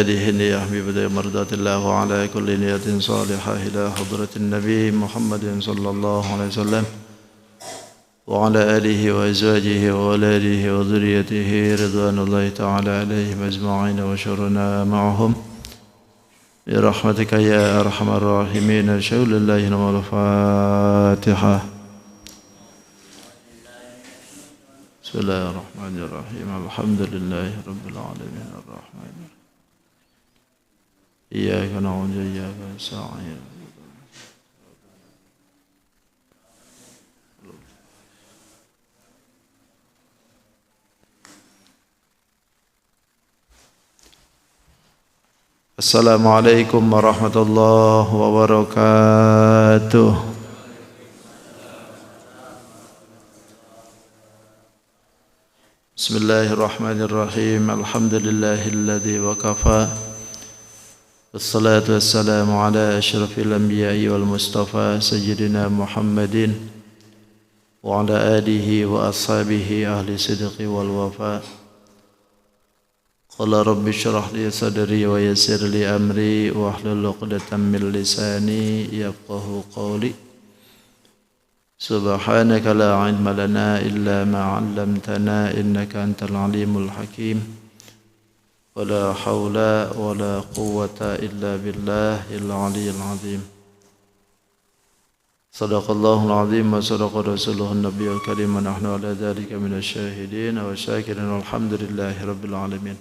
هذه النية ببدء مرضات الله وعلى كل نية صالحة إلى حضرة النبي محمد صلى الله عليه وسلم وعلى آله وأزواجه وأولاده وذريته رضوان الله تعالى عليهم أجمعين وشرنا معهم برحمتك يا أرحم الراحمين. شاء الله الفاتحة. بسم الله الرحمن الرحيم. الحمد لله رب العالمين الرحمن الرحيم إياك نعبد وإياك نستعين. Assalamualaikum warahmatullahi wabarakatuh. Bismillahirrahmanirrahim. Alhamdulillahilladzi wa kafa. Wassalatu wassalamu ala asyrafil anbiya'i wal mustafa sayyidina Muhammadin wa ala alihi wa ashabihi ahli sidqi wal wafa. Qala rabbi syrah li sadri wa yassir li amri wa hlul 'uqdatam min lisani yafqahu qawli. Subhanaka la 'ilma lana illa ma 'allamtana innaka antal alimul hakim. Wa la haula wa la quwwata illa billahil 'aliyyil 'azim. Sadaqallahul 'azim wa sadaqa rasuluhun nabiyyul karim wa nahnu 'ala dzalika minasyahidin wa syakirin alhamdulillahi rabbil alamin.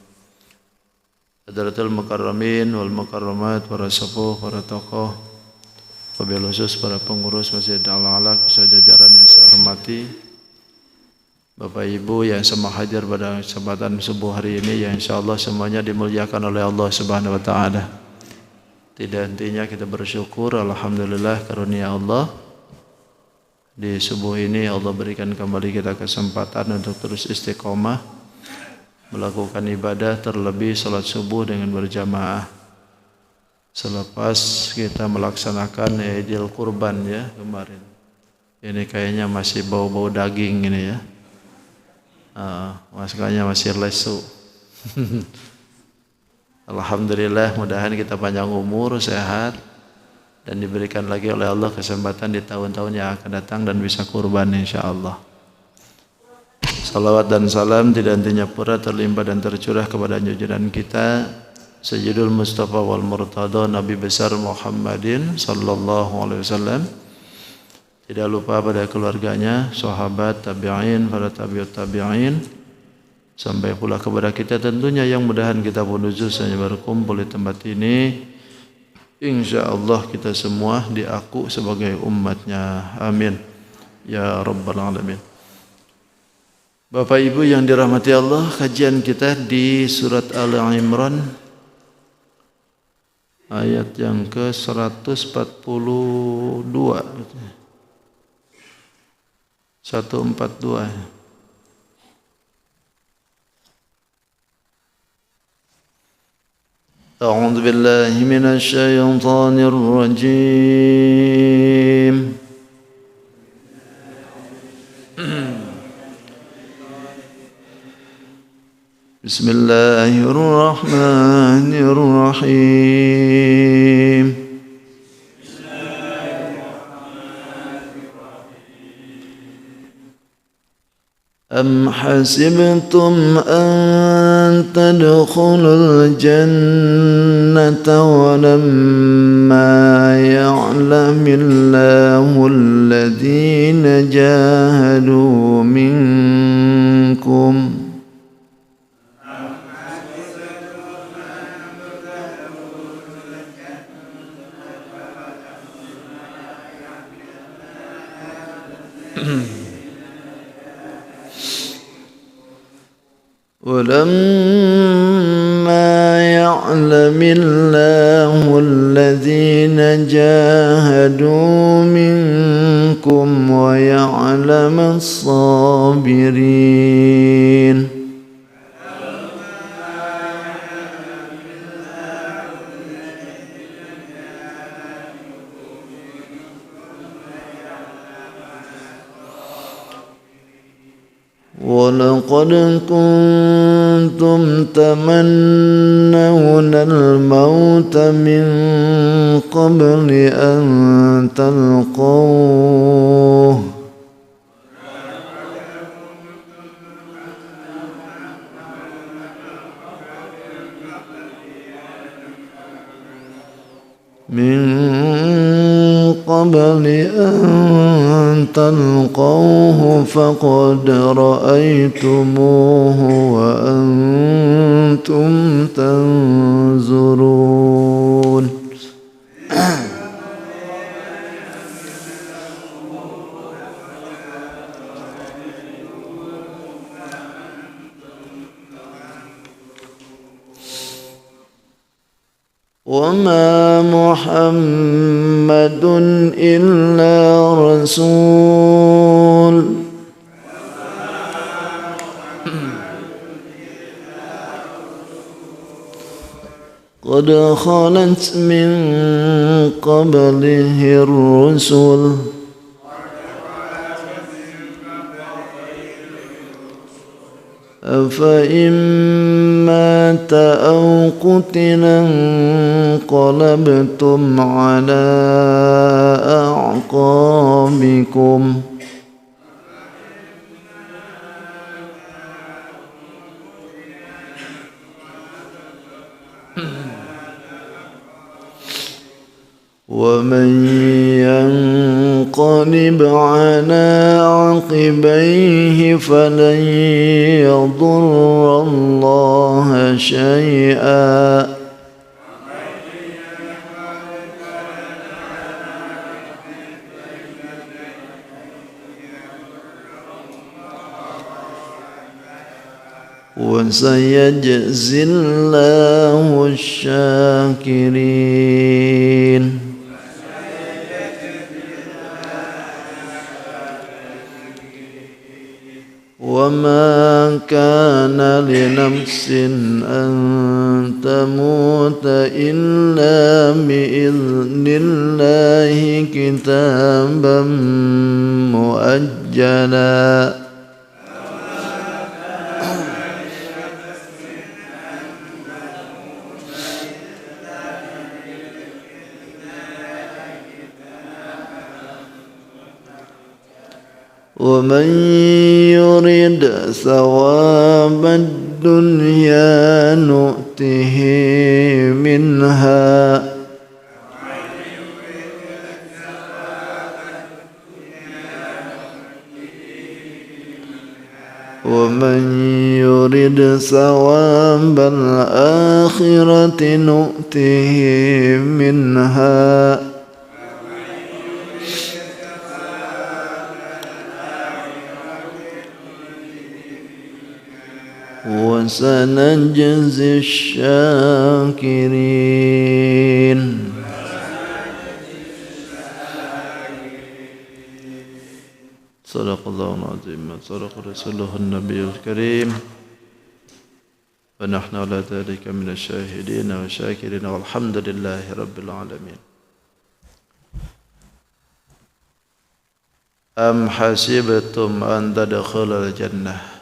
Hadratul mukarramin wal mukarramat, para sepuh, para tokoh, wabil khusus para pengurus Masjid Al-Alaq, sejajaran yang saya hormati, Bapak Ibu yang semua hadir pada kesempatan subuh hari ini yang insyaallah semuanya dimuliakan oleh Allah Subhanahu wa taala. Tidak hentinya kita bersyukur, alhamdulillah karunia Allah. Di subuh ini Allah berikan kembali kita kesempatan untuk terus istiqomah melakukan ibadah, terlebih salat subuh dengan berjamaah. Selepas kita melaksanakan Idul Kurban ya kemarin. Ini kayaknya masih bau-bau daging ini ya. Masuknya masih lesu. Alhamdulillah, mudahan kita panjang umur, sehat, dan diberikan lagi oleh Allah kesempatan di tahun-tahun yang akan datang dan bisa kurban insyaallah. Salawat dan salam tidak hentinya pura terlimpah dan tercurah kepada junjungan kita Sayyidul Mustafa wal Murtada Nabi besar Muhammadin sallallahu alaihi wasallam. Tidak lupa pada keluarganya, sahabat, tabi'in, para tabi'ut tabi'in, sampai pula kepada kita tentunya yang mudahan kita pun khususnya berkumpul di tempat ini. Insyaallah kita semua diaku sebagai umatnya. Amin ya rabbal alamin. Bapak Ibu yang dirahmati Allah, kajian kita di surat Al-Imran ayat yang ke-142. 142. A'udzu billahi minasy syaithanir rajim. Bismillahirrahmanirrahim. Am hasibtum an tadkhulul jannata wa lamma ya'lamillahu alladhina jahadu minkum ولما يعلم الله الذين جاهدوا منكم ويعلم الصابرين. ولقد كنتم تمنون الموت من قبل أن تلقوه فقد رأيتموه وأنتم تنظرون وما محمد إلا رسول قد خلت من قبله الرسل أفإن مات أو قتل انقلبتم على أعقابكم ومن ينقلب على عقبيه فلن يضر الله شيئا وسيجزي الله الشاكرين وما كان لنفس أن تموت إلا بإذن الله كتابا مؤجلا ومن يرد ثواب الدنيا نؤته منها ومن يرد ثواب الآخرة نؤته منها وسنجزي الشاكرين صدق الله العظيم صدق رسوله النبي الكريم ونحن على ذلك من الشاهدين والشاكرين والحمد لله رب العالمين أم حسبتم أن تدخلوا الجنة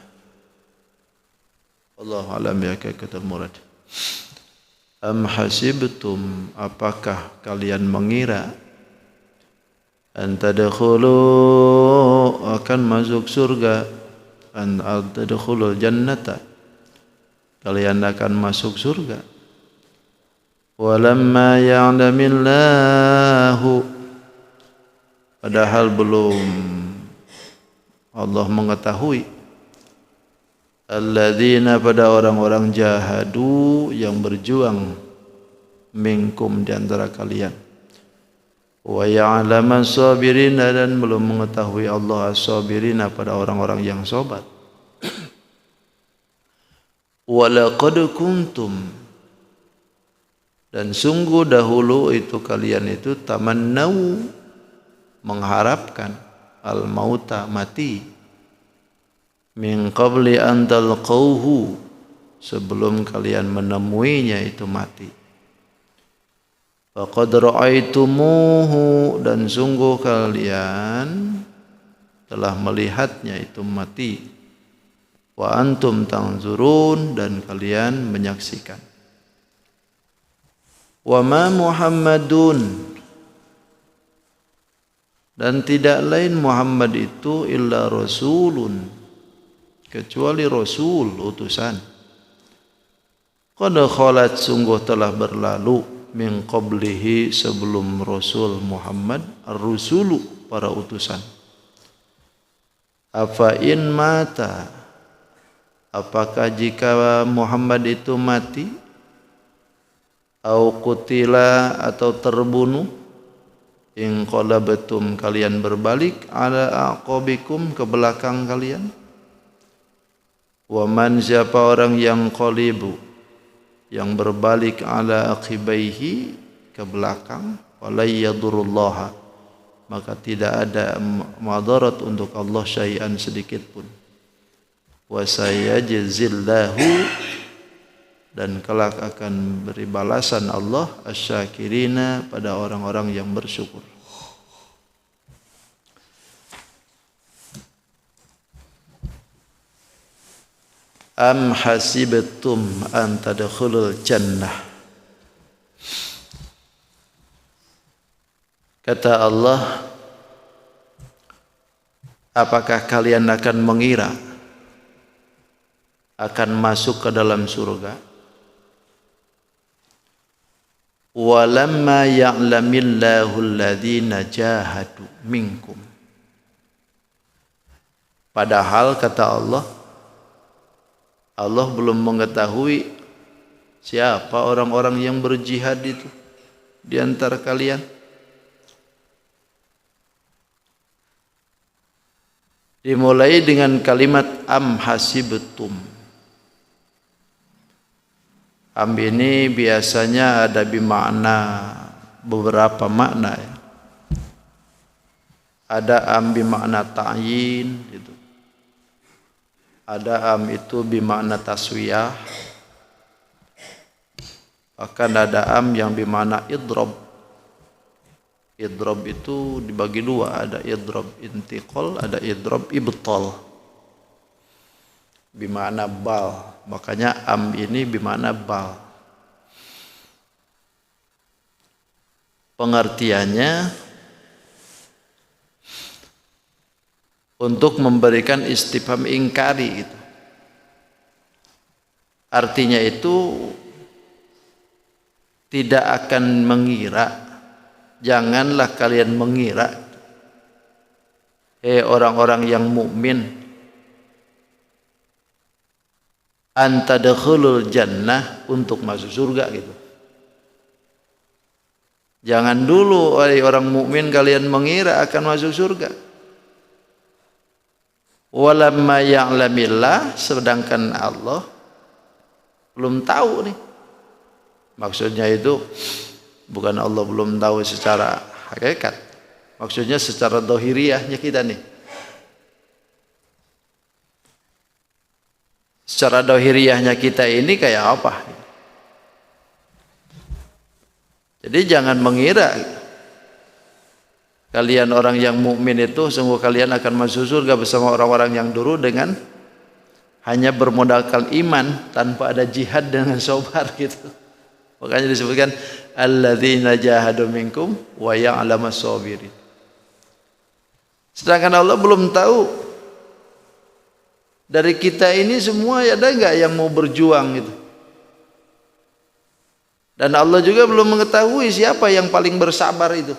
Allah alam ya kata murad. Am hasibtum apakah kalian mengira an tadkhulu akan masuk surga an tadkhulul jannata kalian akan masuk surga walamma ya'lamillahu padahal belum Allah mengetahui alladzina pada orang-orang jahadu yang berjuang minkum di antara kalian wa ya'lamas sabirina dan belum mengetahui Allah as-sabirina pada orang-orang yang sabar wa laqad kuntum dan sungguh dahulu itu kalian itu tamannau mengharapkan al-mauta mati min qabli an talqauhu sebelum kalian menemuinya itu mati faqad ra'aitumuhu dan sungguh kalian telah melihatnya itu mati wa antum tanzurun, dan kalian menyaksikan. Wa ma Muhammadun, dan tidak lain Muhammad itu illa rasulun, kecuali rasul, utusan. Qad khalat, sungguh telah berlalu, min qablihi, sebelum Rasul Muhammad, ar-rusulu, para utusan. Afa in mata, apakah jika Muhammad itu mati, au qutila, atau terbunuh, in qalabatum, kalian berbalik, ala aqabikum, ke belakang kalian. Wa man, siapa orang yang qalibu, yang berbalik, ala aqibaihi, ke belakang, walai yadurullaha, maka tidak ada madarat untuk Allah syai'an, sedikit pun. Wa sayajzillahu, dan kelak akan beri balasan Allah asyakirina, pada orang-orang yang bersyukur. Am hasibtum an tadkhulul jannah, kata Allah, apakah kalian akan mengira akan masuk ke dalam surga? Walamma ya'lamillahu alladhina jahadu minkum, padahal kata Allah, Allah belum mengetahui siapa orang-orang yang berjihad itu di antara kalian. Dimulai dengan kalimat am hasibtum. Am ini biasanya ada bermakna beberapa makna ya. Ada am bermakna ta'yin gitu. Ada am itu bermakna taswiyah. Bahkan ada am yang bermakna idrob. Idrob itu dibagi dua, ada idrob intiqal, ada idrob ibtal. Bermakna bal. Makanya am ini bermakna bal. Pengertiannya untuk memberikan istifham ingkari gitu. Artinya itu tidak akan mengira, janganlah kalian mengira, orang-orang yang mukmin, antadkhulul jannah, untuk masuk surga gitu. Jangan dulu orang mukmin kalian mengira akan masuk surga. Walamma ya'lamillah, sedangkan Allah belum tahu nih. Maksudnya itu bukan Allah belum tahu secara hakikat. Maksudnya secara dohiriyahnya kita nih. Secara dohiriyahnya kita ini kayak apa? Jadi jangan mengira kalian orang yang mukmin itu sungguh kalian akan masuk surga bersama orang-orang yang dulu dengan hanya bermodalkan iman tanpa ada jihad dengan sabar gitu. Makanya disebutkan alladzina jahadu minkum wa ya'lamas sabirin. Sedangkan Allah belum tahu dari kita ini semua ada enggak yang mau berjuang gitu. Dan Allah juga belum mengetahui siapa yang paling bersabar itu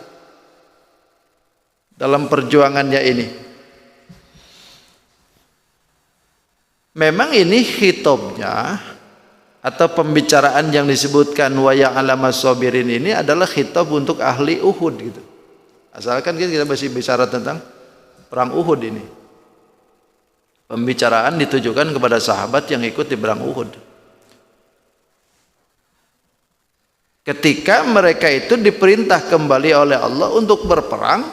dalam perjuangannya ini. Memang ini khitabnya atau pembicaraan yang disebutkan wa ya'lamas sabirin ini adalah khitab untuk ahli Uhud gitu. Asalkan kita masih bicara tentang perang Uhud ini. Pembicaraan ditujukan kepada sahabat yang ikut di perang Uhud. Ketika mereka itu diperintah kembali oleh Allah untuk berperang,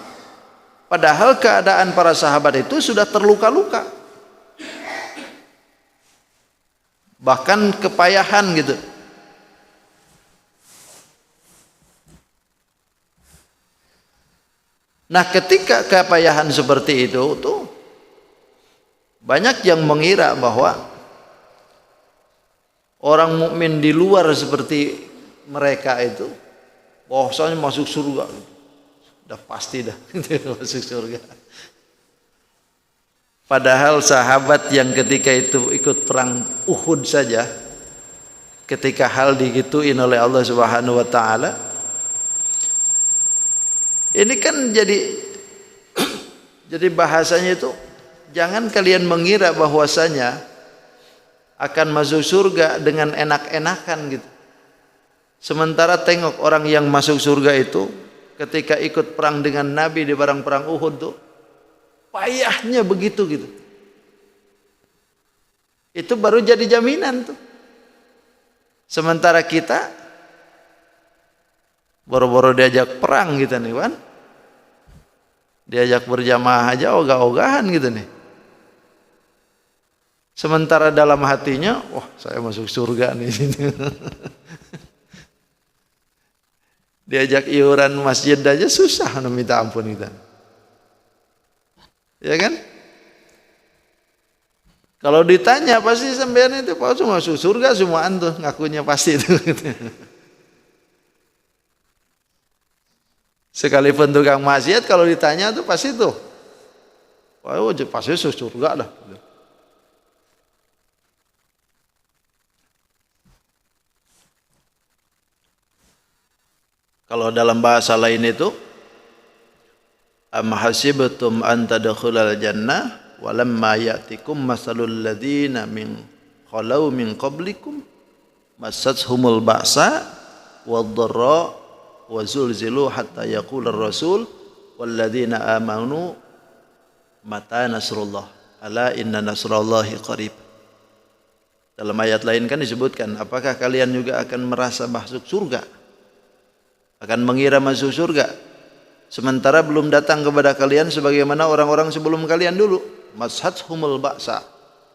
padahal keadaan para sahabat itu sudah terluka-luka, bahkan kepayahan gitu. Nah, ketika kepayahan seperti itu tuh, Banyak yang mengira bahwa orang mukmin di luar seperti mereka itu bahwasanya masuk surga. Udah pasti dah masuk surga. Padahal sahabat yang ketika itu ikut perang Uhud saja, ketika hal digituin oleh Allah Subhanahu wa taala, ini kan jadi bahasanya itu, jangan kalian mengira bahwasanya akan masuk surga dengan enak-enakan gitu. Sementara tengok orang yang masuk surga itu ketika ikut perang dengan Nabi di perang Uhud tuh payahnya begitu gitu. Itu baru jadi jaminan tuh. Sementara kita boro-boro diajak perang gitu nih kan. Diajak berjamaah aja ogah-ogahan gitu nih. Sementara dalam hatinya, wah saya masuk surga nih. Diajak iuran masjid aja susah minta ampun kita. Ya kan? Kalau ditanya pasti sampean itu pasti masuk surga semua antum ngakunya pasti itu. Sekalipun tukang maksiat kalau ditanya tuh pasti tuh. Wah, pasti surga dah. Kalau dalam bahasa lain itu am hasibtum an tadkhulal jannah walamma ya'tikum masalul ladzina min khalau min qablikum massathumul ba'sa wadh-dharra wa zulzilu hatta yaqular rasul walladzina amanu mata nasrullah ala inna nasrallahi qarib. Dalam ayat lain kan disebutkan, apakah kalian juga akan merasa masuk surga? Akan mengira masuk surga sementara belum datang kepada kalian sebagaimana orang-orang sebelum kalian dulu. Mashathumul ba'sa,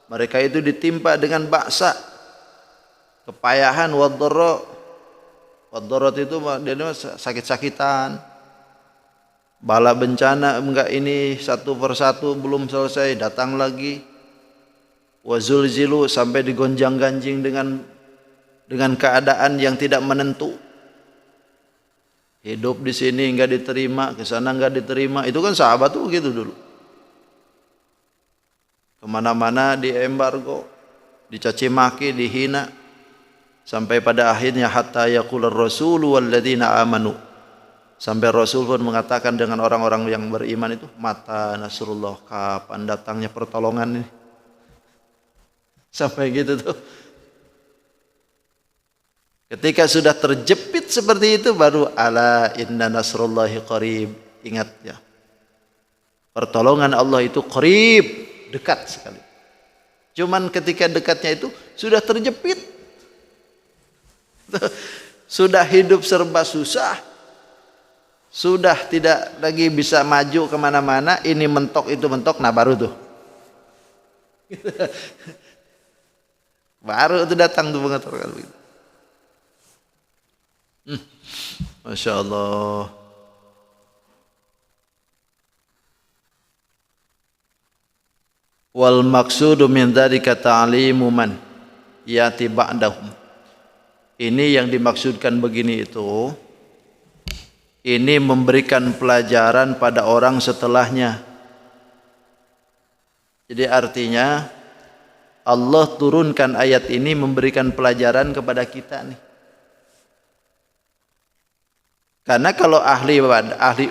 mereka itu ditimpa dengan ba'sa, kepayahan, wadh-dharra itu dia sakit-sakitan, bala bencana, enggak ini satu persatu belum selesai datang lagi. Wazulzilu, sampai digonjang-ganjing dengan keadaan yang tidak menentu. Hidup di sini enggak diterima, ke sana enggak diterima. Itu kan sahabat tuh begitu dulu. Kemana-mana diembargo, dicaci maki, dihina, sampai pada akhirnya hatta yaqular rasulu walladzina amanu. Sampai Rasul pun mengatakan dengan orang-orang yang beriman itu, mata nasrullah, kapan datangnya pertolongan ini? Sampai gitu tuh. Ketika sudah terjepit seperti itu baru ala inna nasrullahi qarib. Ingat ya. Pertolongan Allah itu qarib, dekat sekali. Cuman ketika dekatnya itu sudah terjepit. Sudah hidup serba susah. Sudah tidak lagi bisa maju kemana-mana. Ini mentok, itu mentok. Nah baru tuh. Baru itu datang tuh pengetahuan begitu. Masya Allah. Wal maksudu min dzalika ta'limu man yati ba'dahum. Ini yang dimaksudkan begini itu, ini memberikan pelajaran pada orang setelahnya. Jadi artinya Allah turunkan ayat ini memberikan pelajaran kepada kita nih. Karena kalau ahli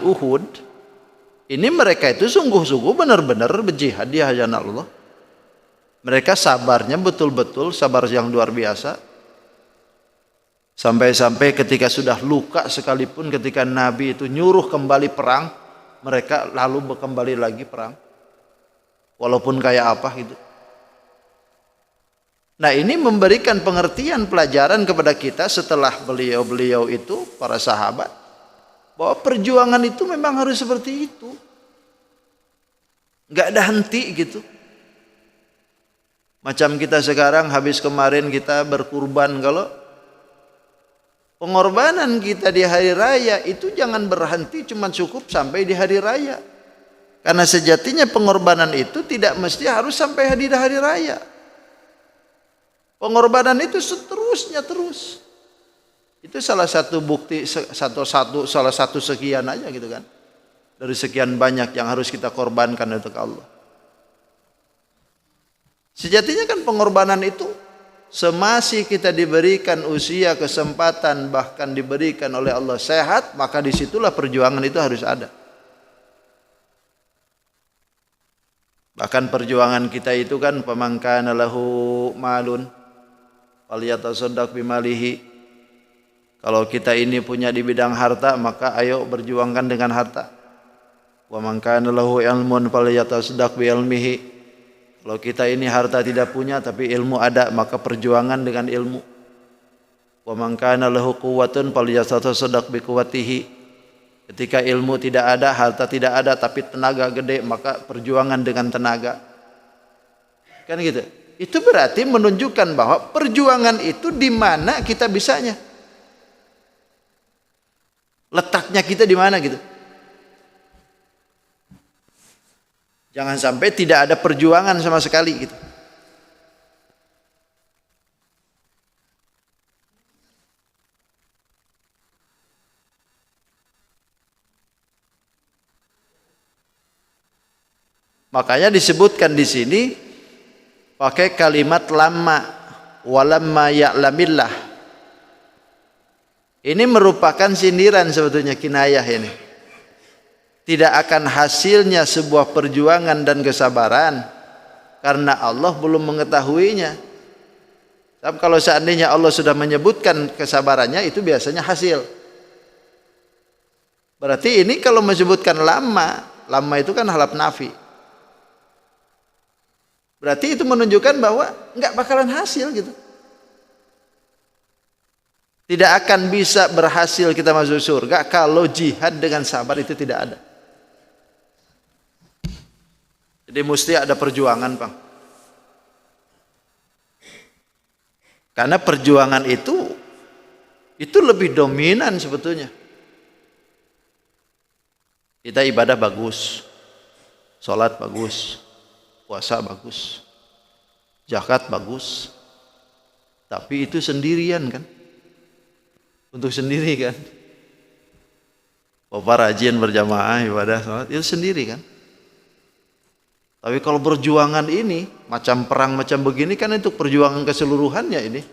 Uhud, ini mereka itu sungguh-sungguh benar-benar berjihad di jalan Allah. Mereka sabarnya betul-betul sabar yang luar biasa. Sampai-sampai ketika sudah luka sekalipun, ketika Nabi itu nyuruh kembali perang, mereka lalu kembali lagi perang. Walaupun kayak apa gitu. Nah ini memberikan pengertian pelajaran kepada kita setelah beliau-beliau itu, para sahabat, bahwa perjuangan itu memang harus seperti itu. Nggak ada henti gitu. Macam kita sekarang habis kemarin kita berkurban, kalau pengorbanan kita di hari raya itu jangan berhenti cuma cukup sampai di hari raya. Karena sejatinya pengorbanan itu tidak mesti harus sampai hari raya. Pengorbanan itu seterusnya terus. Itu salah satu bukti, salah satu sekian aja gitu kan. Dari sekian banyak yang harus kita korbankan untuk Allah. Sejatinya kan pengorbanan itu semasih kita diberikan usia, kesempatan, bahkan diberikan oleh Allah sehat, maka disitulah perjuangan itu harus ada. Bahkan perjuangan kita itu kan pamangkana lahu malun falyatasaddaq bimalihi. Kalau kita ini punya di bidang harta, maka ayo berjuangkan dengan harta. Wa man kana lahu ilmun falyatasaddaq bi ilmihi. Kalau kita ini harta tidak punya tapi ilmu ada, maka perjuangan dengan ilmu. Wa man kana lahu quwwatun falyatasaddaq bi quwwatihi. Ketika ilmu tidak ada, harta tidak ada, tapi tenaga gede, maka perjuangan dengan tenaga. Kan gitu. Itu berarti menunjukkan bahwa perjuangan itu di mana kita bisanya. Letaknya kita di mana gitu. Jangan sampai tidak ada perjuangan sama sekali gitu. Makanya disebutkan di sini pakai kalimat lama, walamma ya'lamillah. Ini merupakan sindiran sebetulnya, kinayah ini. Tidak akan hasilnya sebuah perjuangan dan kesabaran karena Allah belum mengetahuinya. Tapi kalau seandainya Allah sudah menyebutkan kesabarannya, itu biasanya hasil. Berarti ini kalau menyebutkan lama itu kan halap nafi. Berarti itu menunjukkan bahwa nggak bakalan hasil gitu. Tidak akan bisa berhasil kita masuk surga kalau jihad dengan sabar itu tidak ada. Jadi mesti ada perjuangan, Bang. Karena perjuangan itu lebih dominan sebetulnya. Kita ibadah bagus, sholat bagus, puasa bagus, zakat bagus, tapi itu sendirian kan, untuk sendiri kan. Bapak rajin berjamaah ibadah sholat itu sendiri kan. Tapi kalau perjuangan ini macam perang macam begini kan itu perjuangan keseluruhannya ini.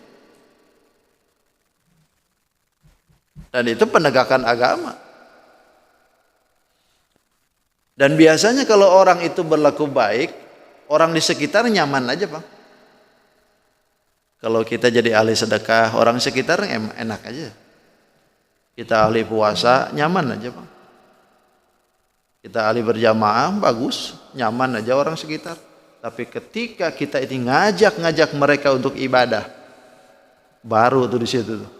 Dan itu penegakan agama. Dan biasanya kalau orang itu berlaku baik, orang di sekitar nyaman aja, Bang. Kalau kita jadi ahli sedekah, orang sekitar enak aja. Kita ahli puasa, nyaman aja, Bang. Kita ahli berjamaah, bagus, nyaman aja orang sekitar. Tapi ketika kita ini ngajak mereka untuk ibadah, baru tuh di situ tuh.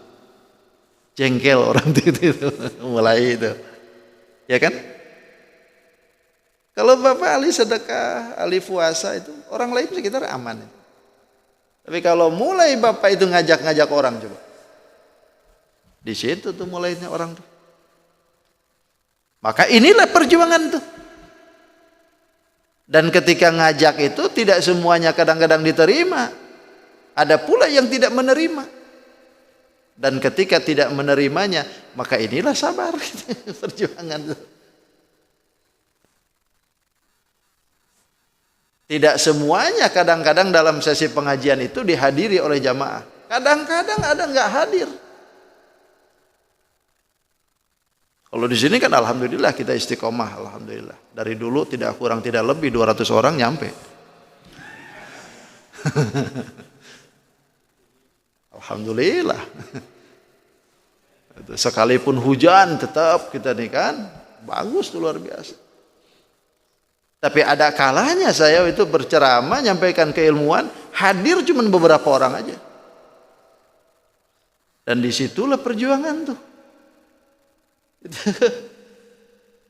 Jengkel orang itu mulai itu. Ya kan? Kalau Bapak ahli sedekah, ahli puasa itu orang lain sekitar aman. Tapi kalau mulai Bapak itu ngajak orang coba. Di situ tuh mulainya orang tuh. Maka inilah perjuangan tuh. Dan ketika ngajak itu tidak semuanya kadang-kadang diterima. Ada pula yang tidak menerima. Dan ketika tidak menerimanya, maka inilah sabar perjuangan tuh. Tidak semuanya kadang-kadang dalam sesi pengajian itu dihadiri oleh jamaah. Kadang-kadang ada nggak hadir. Kalau di sini kan alhamdulillah kita istiqomah, alhamdulillah. Dari dulu tidak kurang tidak lebih 200 orang nyampe. Alhamdulillah. Sekalipun hujan tetap kita nih kan bagus tuh luar biasa. Tapi ada kalanya saya itu berceramah, nyampaikan keilmuan, hadir cuma beberapa orang aja. Dan disitulah perjuangan tuh.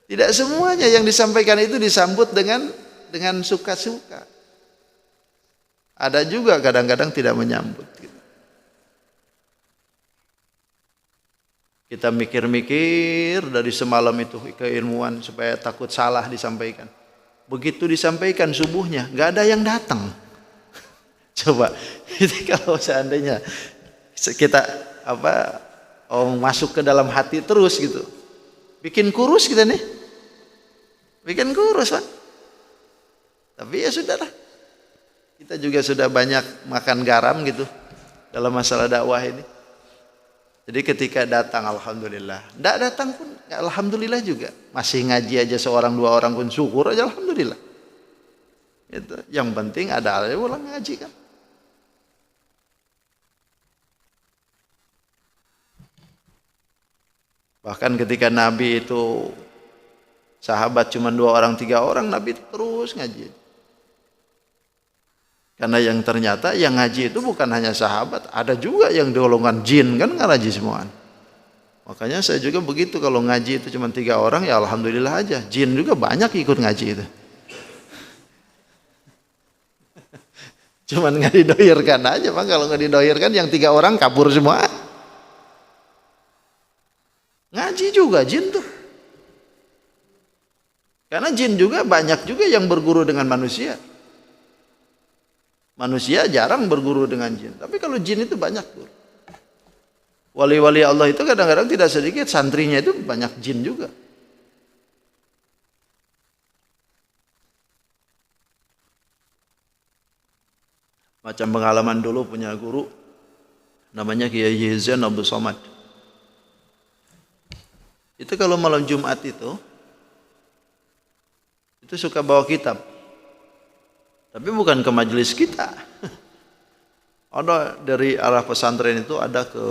Tidak semuanya yang disampaikan itu disambut dengan suka-suka. Ada juga kadang-kadang tidak menyambut. Kita mikir-mikir dari semalam itu keilmuan supaya takut salah disampaikan. Begitu disampaikan subuhnya, nggak ada yang datang. Coba, itu kalau seandainya kita masuk ke dalam hati terus gitu, bikin kurus kita nih, bikin kurus kan. Tapi ya sudahlah, kita juga sudah banyak makan garam gitu dalam masalah dakwah ini. Jadi ketika datang alhamdulillah, tidak datang pun alhamdulillah juga. Masih ngaji aja seorang dua orang pun syukur aja alhamdulillah. Itu yang penting ada aja ulang ngaji kan. Bahkan ketika Nabi itu sahabat cuma 2 orang 3 orang, Nabi terus ngaji. Karena yang ternyata yang ngaji itu bukan hanya sahabat, ada juga yang golongan jin kan ngaji semua. Makanya saya juga begitu, kalau ngaji itu cuma 3 orang ya alhamdulillah aja. Jin juga banyak ikut ngaji itu. Cuman nggak didohirkan aja, Bang. Kalau nggak didohirkan yang 3 orang kabur semua. Ngaji juga jin tuh. Karena jin juga banyak juga yang berguru dengan manusia. Manusia jarang berguru dengan jin. Tapi kalau jin itu banyak tuh. Wali-wali Allah itu kadang-kadang tidak sedikit santrinya itu banyak jin juga. Macam pengalaman dulu punya guru namanya Kiai Zain Abdul Somad. Itu kalau malam Jumat itu suka bawa kitab. Tapi bukan ke majelis kita. Ada dari arah pesantren itu ada ke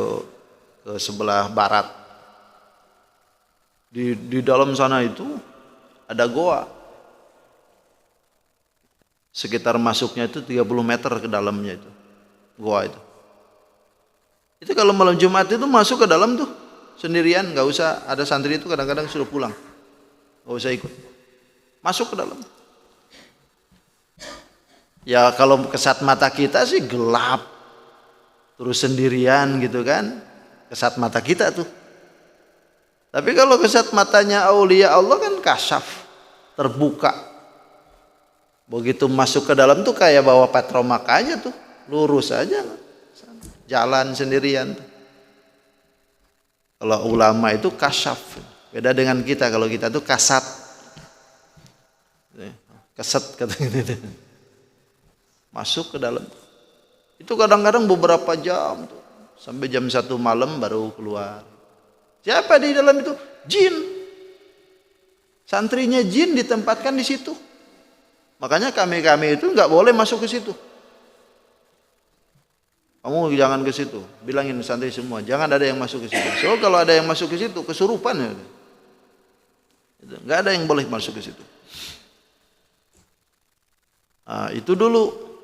sebelah barat. Di dalam sana itu ada goa. Sekitar masuknya itu 30 meter ke dalamnya itu. Goa itu. Itu kalau malam Jumat itu masuk ke dalam tuh sendirian, nggak usah ada santri itu kadang-kadang suruh pulang, nggak usah ikut, masuk ke dalam. Ya kalau kesat mata kita sih gelap, terus sendirian gitu kan, kesat mata kita tuh. Tapi kalau kesat matanya aulia Allah kan kasyaf, terbuka. Begitu masuk ke dalam tuh kayak bawa petromak aja tuh, lurus aja, jalan sendirian tuh. Kalau ulama itu kasyaf, beda dengan kita. Kalau kita tuh kasat, keset katanya, masuk ke dalam. Itu kadang-kadang beberapa jam tuh, sampai jam 1 malam baru keluar. Siapa di dalam itu? Jin. Santrinya jin ditempatkan di situ. Makanya kami itu nggak boleh masuk ke situ. Kamu jangan ke situ, bilangin santri semua, jangan ada yang masuk ke situ. So kalau ada yang masuk ke situ kesurupan ya. Nggak ada yang boleh masuk ke situ. Nah, itu dulu.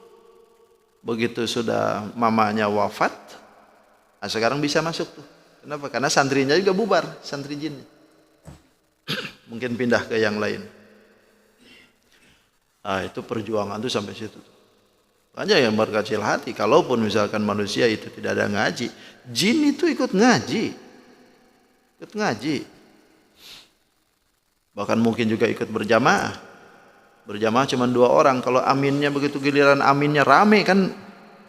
Begitu sudah mamanya wafat, nah sekarang bisa masuk tuh. Kenapa? Karena santrinya juga bubar, santri jin. Mungkin pindah ke yang lain. Nah, itu perjuangan tuh sampai situ. Banyak yang berkecil hati, kalaupun misalkan manusia itu tidak ada ngaji, jin itu ikut ngaji. Ikut ngaji. Bahkan mungkin juga ikut berjamaah. Berjamaah cuma 2 orang. Kalau aminnya begitu giliran aminnya rame kan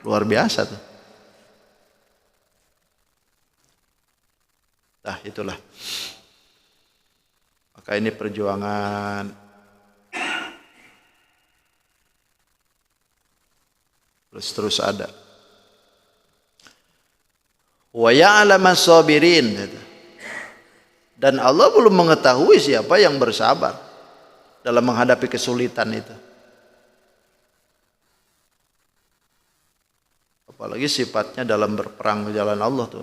luar biasa tuh. Nah itulah. Maka ini perjuangan. Terus ada. Wa ya'lamas sabirin. Dan Allah belum mengetahui siapa yang bersabar dalam menghadapi kesulitan itu. Apalagi sifatnya dalam berperang di jalan Allah tuh.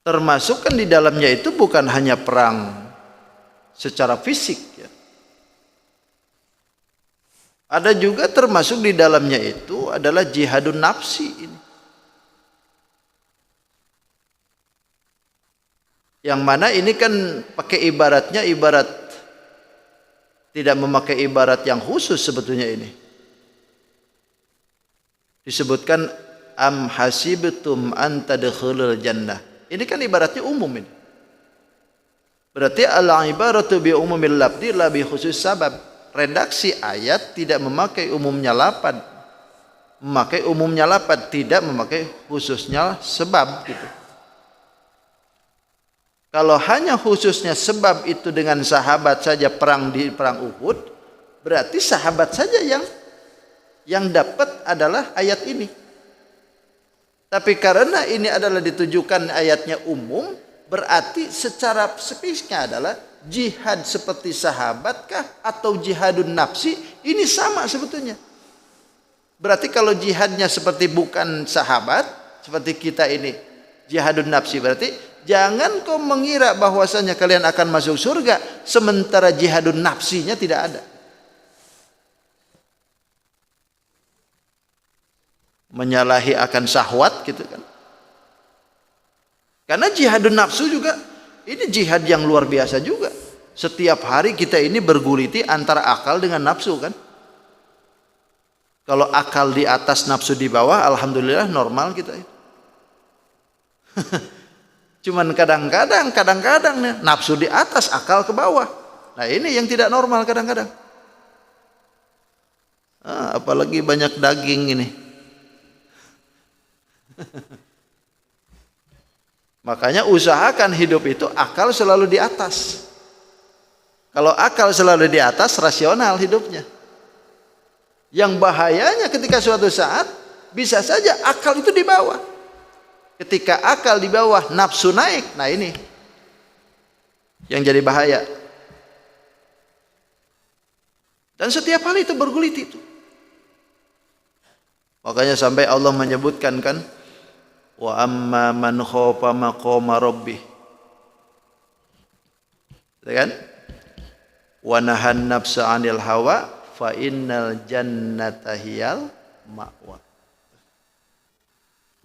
Termasuk kan di dalamnya itu bukan hanya perang secara fisik ya. Ada juga termasuk di dalamnya itu adalah jihadun nafsi ini. Yang mana ini kan pakai ibaratnya ibarat tidak memakai ibarat yang khusus sebetulnya ini. Disebutkan am hasibtum an tadkhulul jannah. Ini kan ibaratnya umum ini. Berarti al-ibaratu bi umumil lafzi la bi khusus sabab. Redaksi ayat tidak memakai umumnya lafaz. Memakai umumnya lafaz, tidak memakai khususnya sebab gitu. Kalau hanya khususnya sebab itu dengan sahabat saja perang di perang Uhud, berarti sahabat saja yang dapat adalah ayat ini. Tapi karena ini adalah ditujukan ayatnya umum, berarti secara spesifiknya adalah jihad seperti sahabatkah atau jihadun nafsi, ini sama sebetulnya. Berarti kalau jihadnya seperti bukan sahabat, seperti kita ini jihadun nafsi, berarti jangan kau mengira bahwasanya kalian akan masuk surga sementara jihadun nafsinya tidak ada. Menyalahi akan syahwat gitu kan. Karena jihadun nafsu juga ini jihad yang luar biasa juga. Setiap hari kita ini berguliti antara akal dengan nafsu kan. Kalau akal di atas nafsu di bawah, alhamdulillah normal kita. Cuman kadang-kadang nih, nafsu di atas, akal ke bawah. Nah ini yang tidak normal kadang-kadang. Apalagi banyak daging ini. Makanya usahakan hidup itu akal selalu di atas. Kalau akal selalu di atas, rasional hidupnya. Yang bahayanya ketika suatu saat bisa saja akal itu di bawah. Ketika akal di bawah, nafsu naik. Nah ini yang jadi bahaya. Dan setiap hal itu bergulit itu. Makanya sampai Allah menyebutkan kan, wa amma man khafa maqama rabbih, kan? Wa nahan nafsa 'anil hawa fa innal jannata hiyal ma'wa.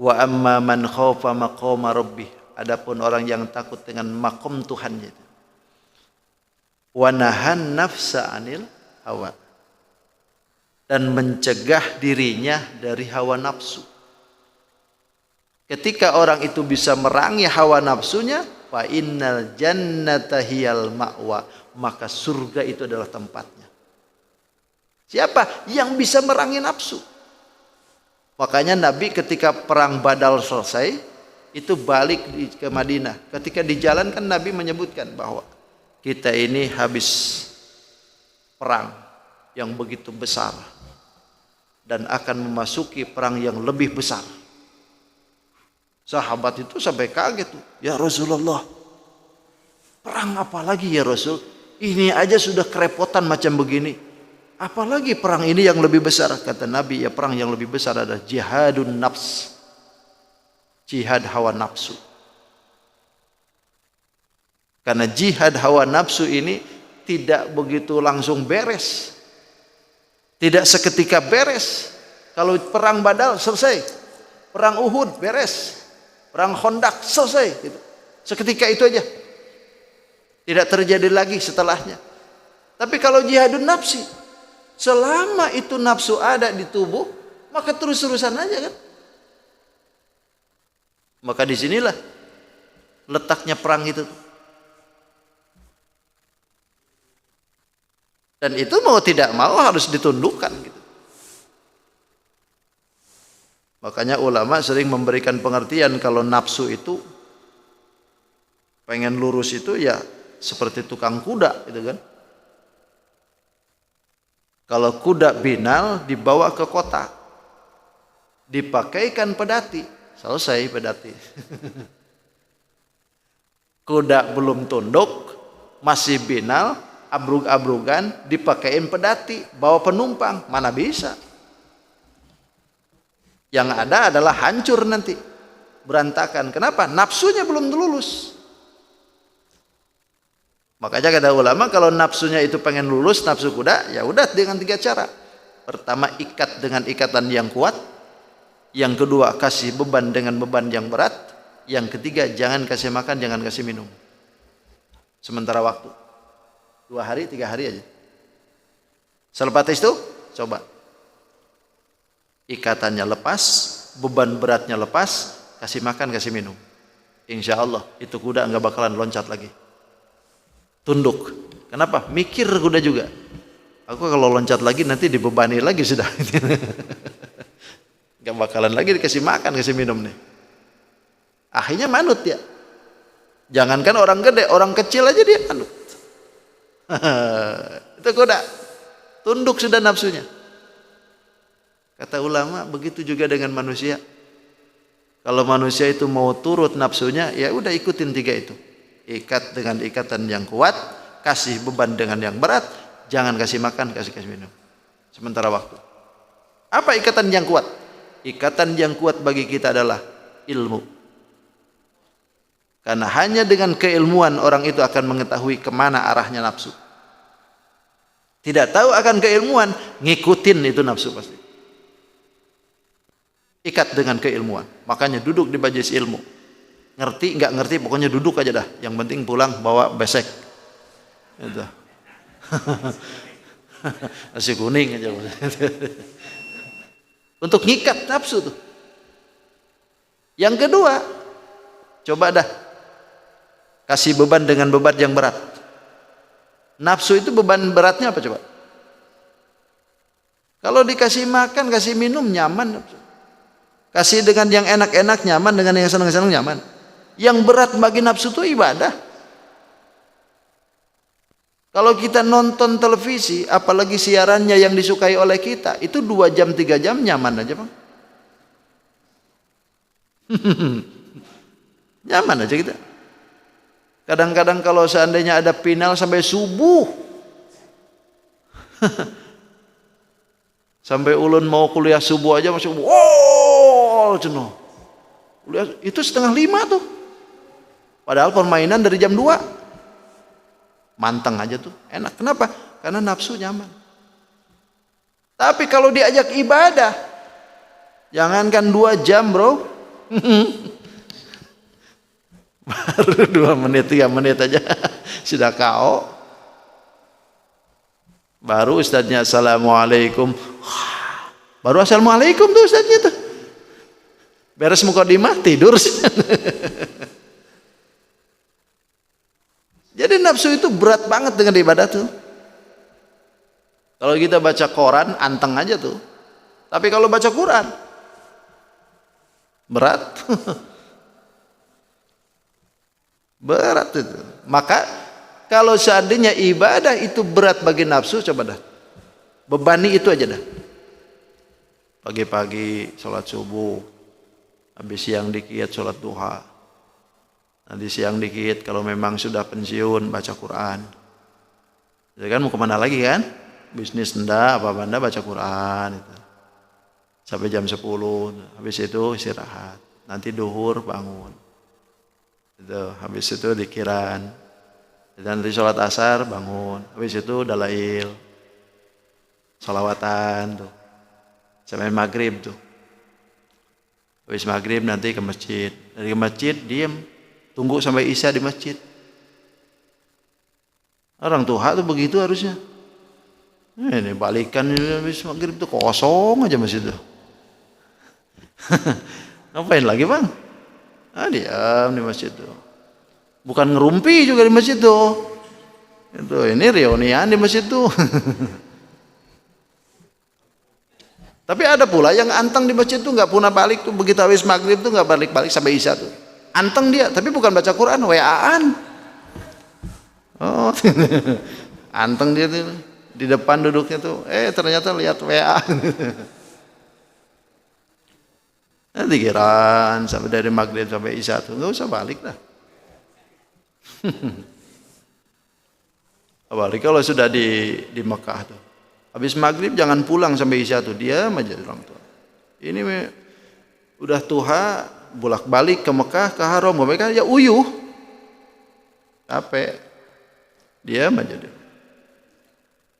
Wa amma man khafa maqama rabbih, adapun orang yang takut dengan makom Tuhannya. Wa nahan nafsa 'anil hawa, dan mencegah dirinya dari hawa nafsu. Ketika orang itu bisa merangi hawa nafsunya, fa innal jannata hiyal ma'wa, maka surga itu adalah tempatnya. Siapa yang bisa merangi nafsu? Makanya Nabi ketika perang Badar selesai, itu balik ke Madinah. Ketika di jalan kan Nabi menyebutkan bahwa kita ini habis perang yang begitu besar dan akan memasuki perang yang lebih besar. Sahabat itu sampai kaget tuh. Ya Rasulullah, perang apa lagi ya Rasul? Ini aja sudah kerepotan macam begini. Apalagi perang ini yang lebih besar? Kata Nabi, ya perang yang lebih besar adalah jihadun nafs. Jihad hawa nafsu. Karena jihad hawa nafsu ini tidak begitu langsung beres. Tidak seketika beres. Kalau perang Badar selesai, perang Uhud beres, perang Khandaq selesai, gitu. Seketika itu aja, tidak terjadi lagi setelahnya. Tapi kalau jihadun nafsi, selama itu nafsu ada di tubuh, maka terus-terusan aja kan. Maka disinilah letaknya perang itu. Dan itu mau tidak mau harus ditundukkan gitu. Makanya ulama sering memberikan pengertian kalau nafsu itu pengen lurus itu ya seperti tukang kuda gitu kan. Kalau kuda binal dibawa ke kota, dipakaikan pedati, selesai pedati. Kuda belum tunduk, masih binal, abrug-abrugan, dipakaiin pedati, bawa penumpang, mana bisa. Yang ada adalah hancur nanti, berantakan. Kenapa? Nafsunya belum lulus. Makanya kata ulama, kalau nafsunya itu pengen lulus, nafsu kuda, ya udah dengan 3 cara. Pertama, ikat dengan ikatan yang kuat. Yang kedua, kasih beban dengan beban yang berat. Yang ketiga, jangan kasih makan, jangan kasih minum. Sementara waktu 2 hari, 3 hari aja. Selepas itu, coba. Ikatannya lepas, beban beratnya lepas, kasih makan, kasih minum. insya Allah itu kuda nggak bakalan loncat lagi. Tunduk. Kenapa? Mikir kuda juga. Aku kalau loncat lagi nanti dibebani lagi sudah. Nggak bakalan lagi dikasih makan, kasih minum nih. Akhirnya manut ya. Jangankan orang gede, orang kecil aja dia manut. Itu kuda. Tunduk sudah nafsunya. Kata ulama, begitu juga dengan manusia. Kalau manusia itu mau turut nafsunya, ya udah ikutin 3 itu. Ikat dengan ikatan yang kuat, kasih beban dengan yang berat, jangan kasih makan, kasih minum. Sementara waktu. Apa ikatan yang kuat? Ikatan yang kuat bagi kita adalah ilmu. Karena hanya dengan keilmuan orang itu akan mengetahui kemana arahnya nafsu. Tidak tahu akan keilmuan, ngikutin itu nafsu pasti. Ikat dengan keilmuan. Makanya duduk di majelis ilmu. Ngerti nggak ngerti pokoknya duduk aja dah. Yang penting pulang bawa besek. Itu. Nasi kuning aja. Untuk ngikat nafsu tuh. Yang kedua, coba dah kasih beban dengan beban yang berat. Nafsu itu beban beratnya apa coba? Kalau dikasih makan, kasih minum nyaman nafsu. Kasih dengan yang enak-enak nyaman, dengan yang senang-senang nyaman. Yang berat bagi nafsu itu ibadah. Kalau kita nonton televisi, apalagi siarannya yang disukai oleh kita, itu 2 jam 3 jam nyaman aja bang. Nyaman aja kita. Kadang-kadang kalau seandainya ada final sampai subuh, sampai ulun mau kuliah subuh aja masih jenuh. Kuliah itu 4:30 tuh. Padahal permainan dari jam 2. Manteng aja tuh, enak. Kenapa? Karena nafsu nyaman. Tapi kalau diajak ibadah, jangankan 2 jam bro, baru 2 menit 3 menit aja sudah KO. Baru ustadznya assalamualaikum, baru assalamualaikum tuh ustadznya tuh. Beres mukadimah tidur. Jadi nafsu itu berat banget dengan ibadah tuh. Kalau kita baca koran anteng aja tuh. Tapi kalau baca Quran berat. Berat itu. Maka kalau seandainya ibadah itu berat bagi nafsu, coba dah bebani itu aja dah. Pagi-pagi sholat subuh, habis siang dikit sholat duha. Nanti siang dikit kalau memang sudah pensiun baca Quran. Jadi kan mau kemana lagi kan? Bisnis ndak apa benda baca Quran itu. Sampai jam 10. Habis itu istirahat. Nanti duhur bangun. Itu habis itu dikiran. Dan nanti sholat asar bangun. Habis itu dalail. Sholawatan tuh. Sampai maghrib tuh. Habis maghrib nanti ke masjid. Dari ke masjid diem. Tunggu sampai isya di masjid. Orang tua tuh begitu harusnya. Ini balikan habis maghrib tuh kosong aja masjid tuh. Ngapain lagi bang? Diam di masjid tuh. Bukan ngerumpi juga di masjid tuh. Itu ini reunian di masjid tuh. Tapi ada pula yang anteng di masjid tuh nggak pernah balik tuh, begitu habis maghrib tuh nggak balik-balik sampai isya tuh. Anteng dia, tapi bukan baca Quran, WA-an. Oh, anteng dia tuh di depan duduknya tuh, ternyata lihat WA. Nanti kiran sampai dari maghrib sampai isya tuh nggak usah balik dah. Apalagi kalau sudah di Mekah tuh, habis maghrib jangan pulang sampai isya tuh, diam aja orang tua. Ini udah tuha bolak-balik ke Mekah ke Haram, mereka ya uyuh, capek, diam aja dia.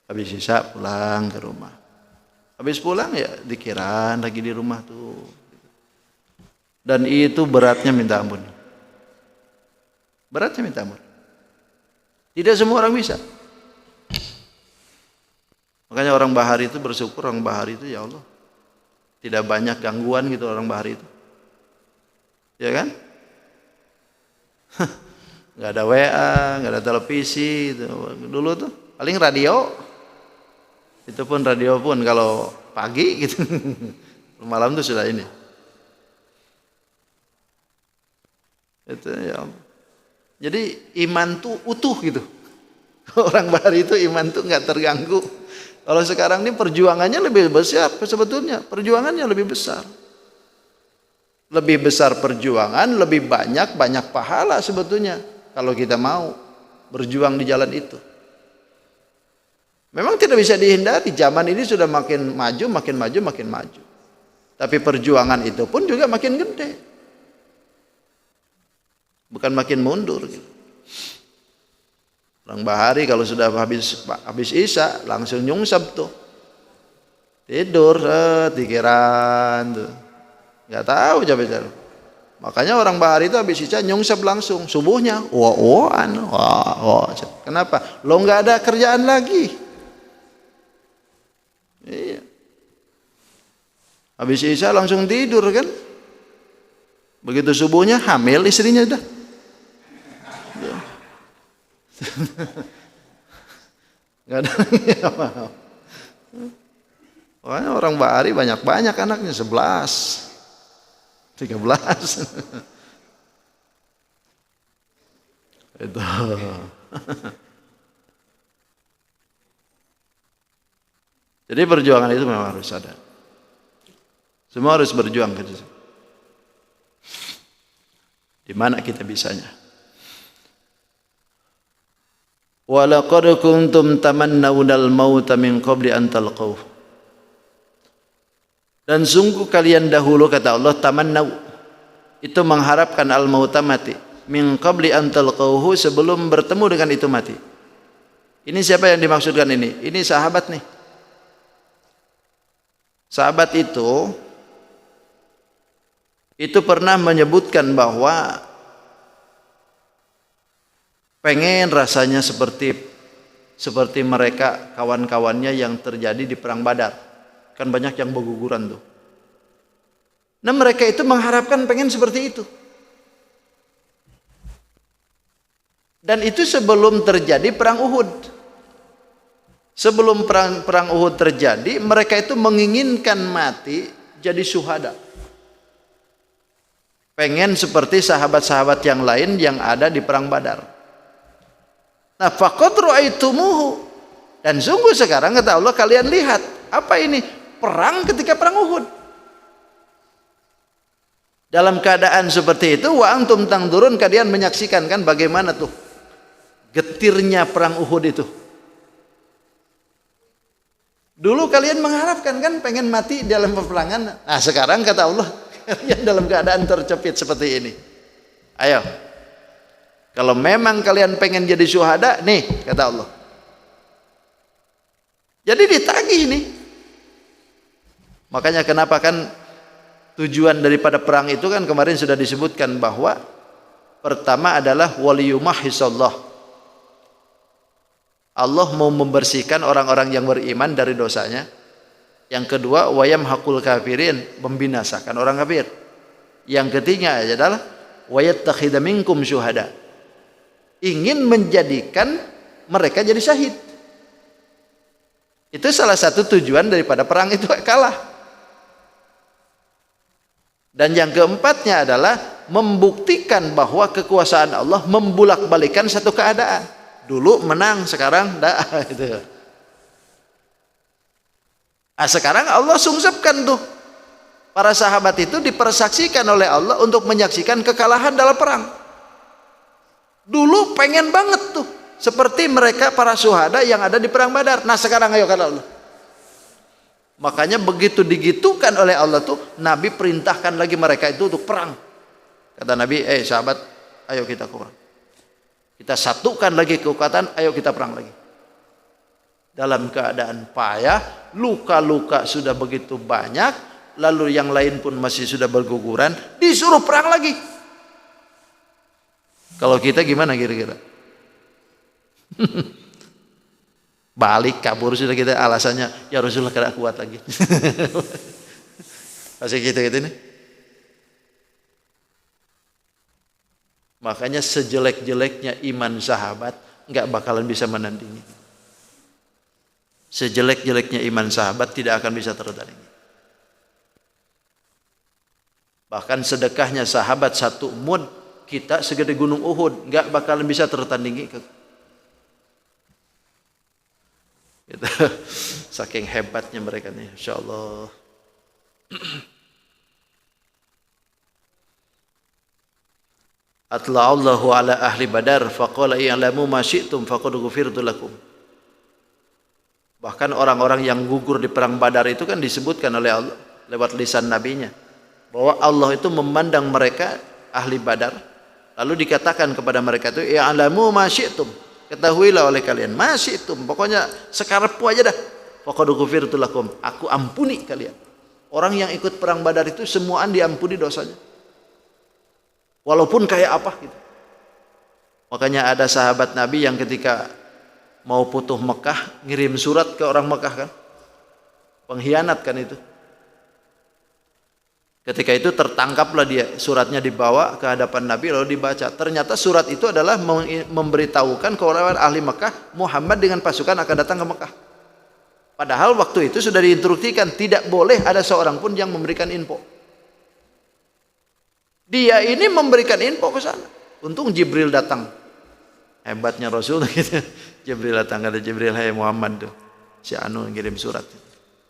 Habis isya pulang ke rumah. Habis pulang ya dikiran lagi di rumah tuh. Dan itu beratnya minta ampun. Beratnya minta ampun. Tidak semua orang bisa. Makanya orang Bahari itu bersyukur, orang Bahari itu ya Allah tidak banyak gangguan gitu orang Bahari itu. Ya kan? Nggak ada WA, nggak ada televisi. Dulu tuh paling radio. Itu pun radio pun kalau pagi gitu. Malam tuh sudah ini. Itu ya. Jadi iman tuh utuh gitu. Orang Bahari itu iman tuh nggak terganggu. Kalau sekarang ini perjuangannya lebih besar sebetulnya. Perjuangannya lebih besar. Lebih besar perjuangan, lebih banyak pahala sebetulnya. Kalau kita mau berjuang di jalan itu. Memang tidak bisa dihindari. Zaman ini sudah makin maju. Tapi perjuangan itu pun juga makin gede. Bukan makin mundur gitu. Orang Bahari kalau sudah habis Isya langsung nyungsep tuh. Tidur pikiran tuh. Enggak tahu jabe-jabe. Makanya orang Bahari itu habis Isya nyungsep langsung. Subuhnya wah. Kenapa? Lo enggak ada kerjaan lagi. Iya. Habis Isya langsung tidur kan? Begitu subuhnya hamil istrinya dah. Nggak ada apa-apa. Pokoknya orang Bahari banyak anaknya 11, 13. Itu. Jadi perjuangan itu memang harus ada. Semua harus berjuang gitu. Di mana kita bisanya? Walaqad kuntum tamannawunal mauta min qabli an talqaw. Dan sungguh kalian dahulu kata Allah tamannaw itu mengharapkan al-mauta mati min qabli an talqawhu sebelum bertemu dengan itu mati. Ini siapa yang dimaksudkan ini? Ini sahabat nih. Sahabat itu pernah menyebutkan bahwa pengen rasanya seperti mereka kawan-kawannya yang terjadi di perang Badar. Kan banyak yang berguguran tuh. Nah mereka itu mengharapkan pengen seperti itu. Dan itu sebelum terjadi perang Uhud. Sebelum perang Uhud terjadi, mereka itu menginginkan mati jadi syuhada. Pengen seperti sahabat-sahabat yang lain yang ada di perang Badar. Nah, faqad ra'aitumuhu. Dan sungguh sekarang kata Allah kalian lihat apa ini? Perang ketika perang Uhud. Dalam keadaan seperti itu wa antum tangdurun kalian menyaksikan kan bagaimana tuh getirnya perang Uhud itu. Dulu kalian mengharapkan kan pengen mati dalam peperangan. Nah, sekarang kata Allah kalian dalam keadaan tercepit seperti ini. Ayo. Kalau memang kalian pengen jadi syuhada, nih kata Allah. Jadi ditagih nih. Makanya kenapa kan tujuan daripada perang itu kan kemarin sudah disebutkan bahwa pertama adalah waliyumahisallah. Allah mau membersihkan orang-orang yang beriman dari dosanya. Yang kedua wayamhaqul kafirin, membinasakan orang kafir. Yang ketiga adalah wayattakhidha minkum syuhada. Ingin menjadikan mereka jadi syahid. Itu salah satu tujuan daripada perang itu kalah. Dan yang keempatnya adalah membuktikan bahwa kekuasaan Allah membulak-balikan satu keadaan. Dulu menang, sekarang enggak gitu. Nah, sekarang Allah sungsepkan tuh. Para sahabat itu dipersaksikan oleh Allah untuk menyaksikan kekalahan dalam perang. Dulu pengen banget tuh seperti mereka para syuhada yang ada di perang Badar. Nah sekarang ayo kata Allah. Makanya begitu digitukan oleh Allah tuh Nabi perintahkan lagi mereka itu untuk perang. Kata Nabi, sahabat, ayo kita perang. Kita satukan lagi kekuatan, ayo kita perang lagi. Dalam keadaan payah, luka-luka sudah begitu banyak, lalu yang lain pun masih sudah berguguran, disuruh perang lagi. Kalau kita gimana kira-kira? Balik kabur sudah kita alasannya ya Rasulullah kada kuat lagi. Masih gitu nih. Makanya sejelek-jeleknya iman sahabat enggak bakalan bisa menandingi. Sejelek-jeleknya iman sahabat tidak akan bisa tertandingi. Bahkan sedekahnya sahabat 1 mud kita segede gunung Uhud enggak bakalan bisa tertandingi. Gitu. Saking hebatnya mereka nih, insyaallah. Atla'allahu ala ahli Badar faqala i'lamu ma syi'tum faqad ghufirtu lakum. Bahkan orang-orang yang gugur di perang Badar itu kan disebutkan oleh Allah lewat lisan nabinya bahwa Allah itu memandang mereka ahli Badar, lalu dikatakan kepada mereka itu i'lamu ma syi'tum, ketahuilah oleh kalian ma syi'tum, pokoknya sekarepmu aja dah, faqad ghufirtu lakum, aku ampuni kalian. Orang yang ikut perang Badar itu semuaan diampuni dosanya, walaupun kayak apa gitu. Makanya ada sahabat Nabi yang ketika mau putuh Mekah ngirim surat ke orang Mekah kan, pengkhianat kan itu. Ketika itu tertangkaplah dia, suratnya dibawa ke hadapan Nabi lalu dibaca. Ternyata surat itu adalah memberitahukan ke orang ahli Mekah Muhammad dengan pasukan akan datang ke Mekah. Padahal waktu itu sudah diinstruksikan tidak boleh ada seorang pun yang memberikan info. Dia ini memberikan info ke sana. Untung Jibril datang. Hebatnya Rasul gitu. Jibril datang, kata Jibril, "Hai Muhammad tuh, si Anu ngirim surat.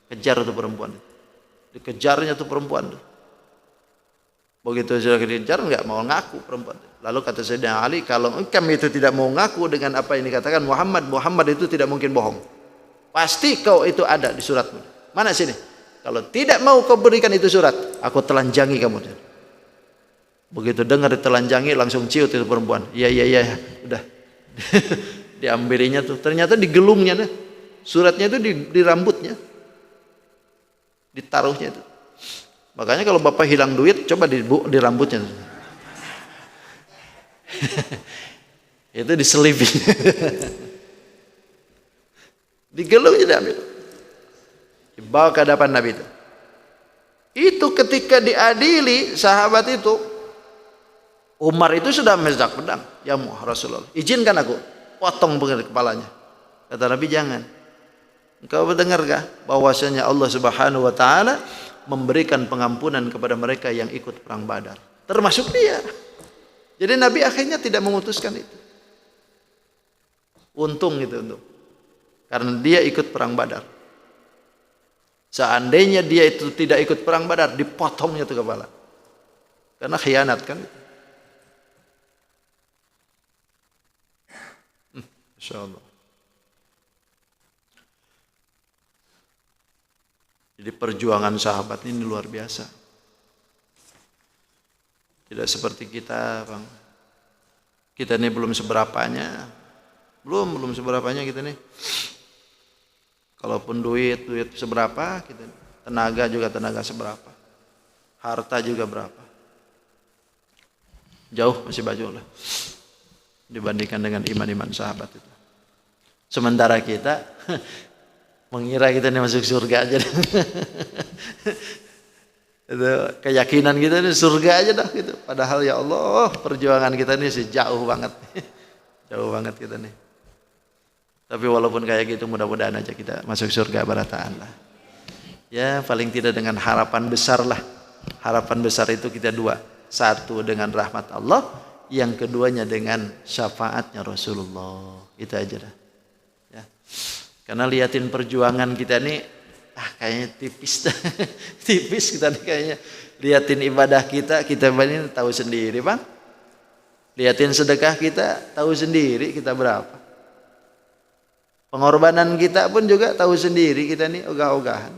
Kejar tuh perempuan." Dikejarnya tuh perempuan tuh. Begitu sudah dikejar enggak mau ngaku perempuan. Lalu kata Sayyidina Ali, kalau engkau itu tidak mau ngaku dengan apa yang dikatakan Muhammad itu tidak mungkin bohong. Pasti kau itu ada di suratmu. Mana sini? Kalau tidak mau kau berikan itu surat, aku telanjangi kamu. Begitu dengar ditelanjangi langsung ciut itu perempuan. Iya, udah. Diambilinya tuh. Ternyata di gelungnya deh. Suratnya itu di rambutnya. Ditaruhnya itu. Makanya kalau Bapak hilang duit, coba di rambutnya. Itu diselipin. Digelungnya diambil. Dibawa ke hadapan Nabi itu. Itu ketika diadili sahabat itu, Umar itu sudah meledak pedang. Ya Rasulullah, izinkan aku potong kepalanya. Kata Nabi, jangan. Engkau mendengarkah bahwasanya Allah Subhanahu wa taala memberikan pengampunan kepada mereka yang ikut perang Badar, termasuk dia. Jadi Nabi akhirnya tidak memutuskan itu. Untung itu untuk. Karena dia ikut perang Badar. Seandainya dia itu tidak ikut perang Badar, dipotongnya itu kepala. Karena khianat kan. Insyaallah. Jadi perjuangan sahabat ini luar biasa. Tidak seperti kita, Bang. Kita ini belum seberapanya. Belum seberapanya kita nih. Kalaupun duit seberapa, kita tenaga juga tenaga seberapa. Harta juga berapa. Jauh masih baju lah. Dibandingkan dengan iman-iman sahabat itu. Sementara kita mengira kita ini masuk surga aja. Itu keyakinan kita ini surga aja dah gitu. Padahal ya Allah, perjuangan kita ini sih jauh banget. Jauh banget kita nih. Tapi walaupun kayak gitu mudah-mudahan aja kita masuk surga barataan lah. Ya paling tidak dengan harapan besar lah. Harapan besar itu kita dua. Satu dengan rahmat Allah, yang keduanya dengan syafaatnya Rasulullah. Itu aja dah. Ya. Karena liatin perjuangan kita nih, kayaknya tipis dah. Tipis kita nih kayaknya. Liatin ibadah kita ini tahu sendiri, Bang. Liatin sedekah kita, tahu sendiri kita berapa. Pengorbanan kita pun juga tahu sendiri, kita nih ogah-ogahan.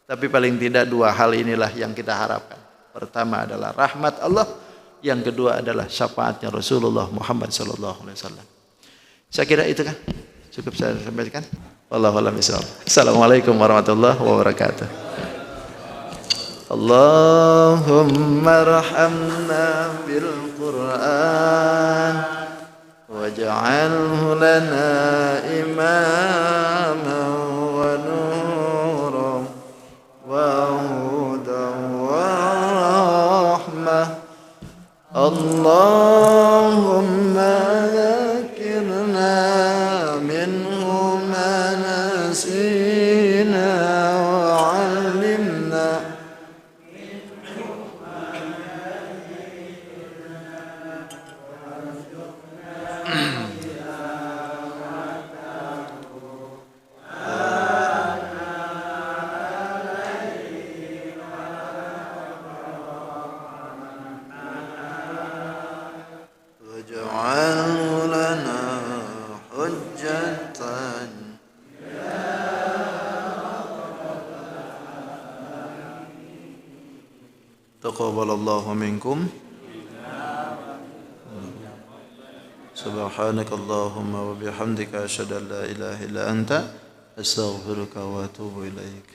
Tapi paling tidak dua hal inilah yang kita harapkan. Pertama adalah rahmat Allah, yang kedua adalah syafaatnya Rasulullah Muhammad sallallahu alaihi wasallam. Saya kira itu kan cukup saya sampaikan. Wallahu a'lam bishawab. Assalamualaikum warahmatullahi wabarakatuh. Allahumma arhamna bil Qur'an waj'alhu lana imaman wa nuran wa hudan wa rahmah. Allah واجعله لنا حجة تقبل الله منكم سبحانك اللهم وبحمدك أشهد أن لا إله إلا أنت أستغفرك وأتوب إليك